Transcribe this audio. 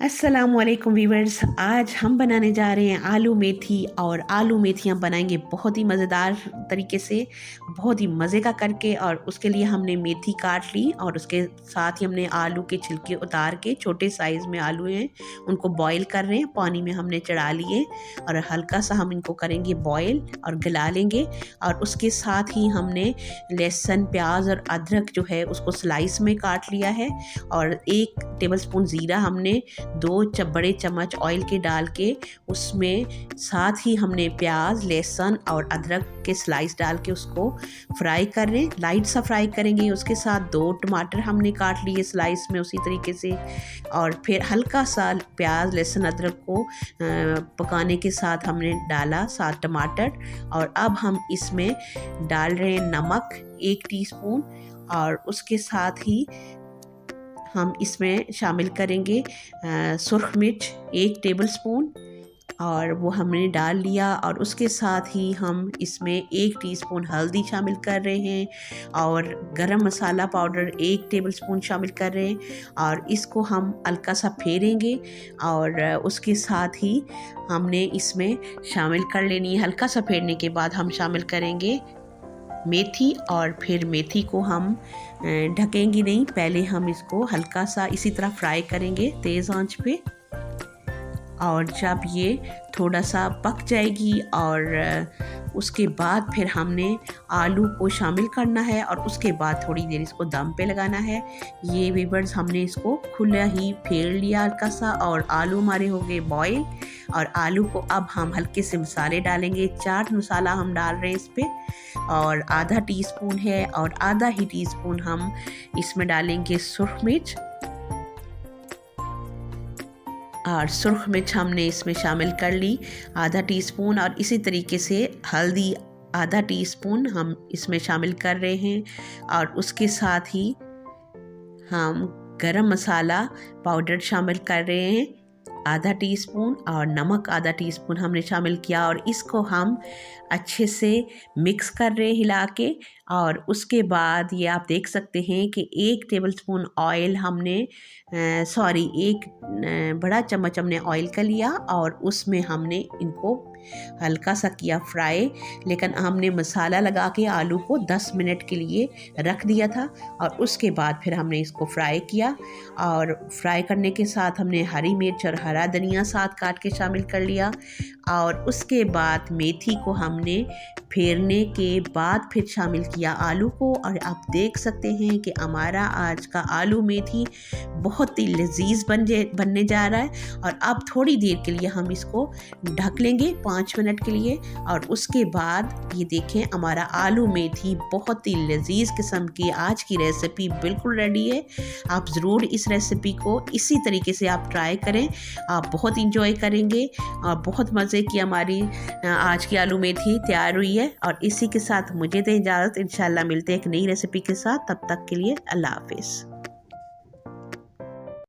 अस्सलामुअलैकुम वीवर्स। आज हम बनाने जा रहे हैं आलू मेथी। और आलू मेथी हम बनाएंगे बहुत ही मज़ेदार तरीके से, बहुत ही मज़े का करके। और उसके लिए हमने मेथी काट ली और उसके साथ ही हमने आलू के छिलके उतार के, छोटे साइज़ में आलू हैं उनको बॉईल कर रहे हैं, पानी में हमने चढ़ा लिए और हल्का सा हम इनको करेंगे बॉईल और गला लेंगे। और उसके साथ ही हमने लहसुन, प्याज और अदरक जो है उसको स्लाइस में काट लिया है। और 1 टेबलस्पून ज़ीरा हमने, 2 बड़े चम्मच ऑयल के डाल के उसमें साथ ही हमने प्याज, लहसुन और अदरक के स्लाइस डाल के उसको फ्राई कर रहे हैं, लाइट सा फ्राई करेंगे। उसके साथ 2 टमाटर हमने काट लिए स्लाइस में उसी तरीके से। और फिर हल्का सा प्याज, लहसुन, अदरक को पकाने के साथ हमने डाला 7 टमाटर। और अब हम इसमें डाल रहे हैं नमक 1 टीस्पून। और उसके साथ ही हम इसमें शामिल करेंगे सुर्ख मिर्च 1 टेबलस्पून, और वो हमने डाल लिया। और उसके साथ ही हम इसमें 1 टीस्पून हल्दी शामिल कर रहे हैं और गरम मसाला पाउडर 1 टेबलस्पून शामिल कर रहे हैं। और इसको हम हल्का सा फेरेंगे। और उसके साथ ही हमने इसमें शामिल कर लेनी है, हल्का सा फेरने के बाद हम शामिल करेंगे मेथी। और फिर मेथी को हम ढकेंगे नहीं, पहले हम इसको हल्का सा इसी तरह फ्राई करेंगे तेज़ आंच पे। और जब ये थोड़ा सा पक जाएगी और उसके बाद फिर हमने आलू को शामिल करना है और उसके बाद थोड़ी देर इसको दम पे लगाना है। ये वीवर्स हमने इसको खुला ही फेर लिया हल्का सा और आलू हमारे हो गए बॉईल। और आलू को अब हम हल्के से मसाले डालेंगे। चाट मसाला हम डाल रहे हैं इस पर, और आधा टीस्पून है। और आधा ही टीस्पून हम इसमें डालेंगे सुर्ख मिर्च। और सुर्ख मिर्च हमने इसमें शामिल कर ली आधा टीस्पून। और इसी तरीके से हल्दी आधा टीस्पून हम इसमें शामिल कर रहे हैं। और उसके साथ ही हम गरम मसाला पाउडर शामिल कर रहे हैं आधा टीस्पून, और नमक आधा टीस्पून हमने शामिल किया। और इसको हम अच्छे से मिक्स कर रहे हैं हिला के। और उसके बाद ये आप देख सकते हैं कि 1 टेबलस्पून ऑयल हमने 1 बड़ा चम्मच हमने ऑयल का लिया और उसमें हमने इनको हल्का सा किया फ्राई। लेकिन हमने मसाला लगा के आलू को 10 मिनट के लिए रख दिया था और उसके बाद फिर हमने इसको फ्राई किया। और फ्राई करने के साथ हमने हरी मिर्च और हरा धनिया साथ काट के शामिल कर लिया। और उसके बाद मेथी को हमने फेरने के बाद फिर शामिल किया आलू को। और आप देख सकते हैं कि हमारा आज का आलू मेथी बहुत ही लजीज बनने जा रहा है। और अब थोड़ी देर के लिए हम इसको ढक लेंगे 5 मिनट के लिए। और उसके बाद ये देखें हमारा आलू मेथी बहुत ही लजीज किस्म की आज की रेसिपी बिल्कुल रेडी है। आप ज़रूर इस रेसिपी को इसी तरीके से आप ट्राई करें, आप बहुत इंजॉय करेंगे। और बहुत मज़े की हमारी आज की आलू मेथी तैयार हुई है। और इसी के साथ मुझे दें इजाज़त, इंशाल्लाह मिलते हैं एक नई रेसिपी के साथ। तब तक के लिए अल्लाह हाफिज़।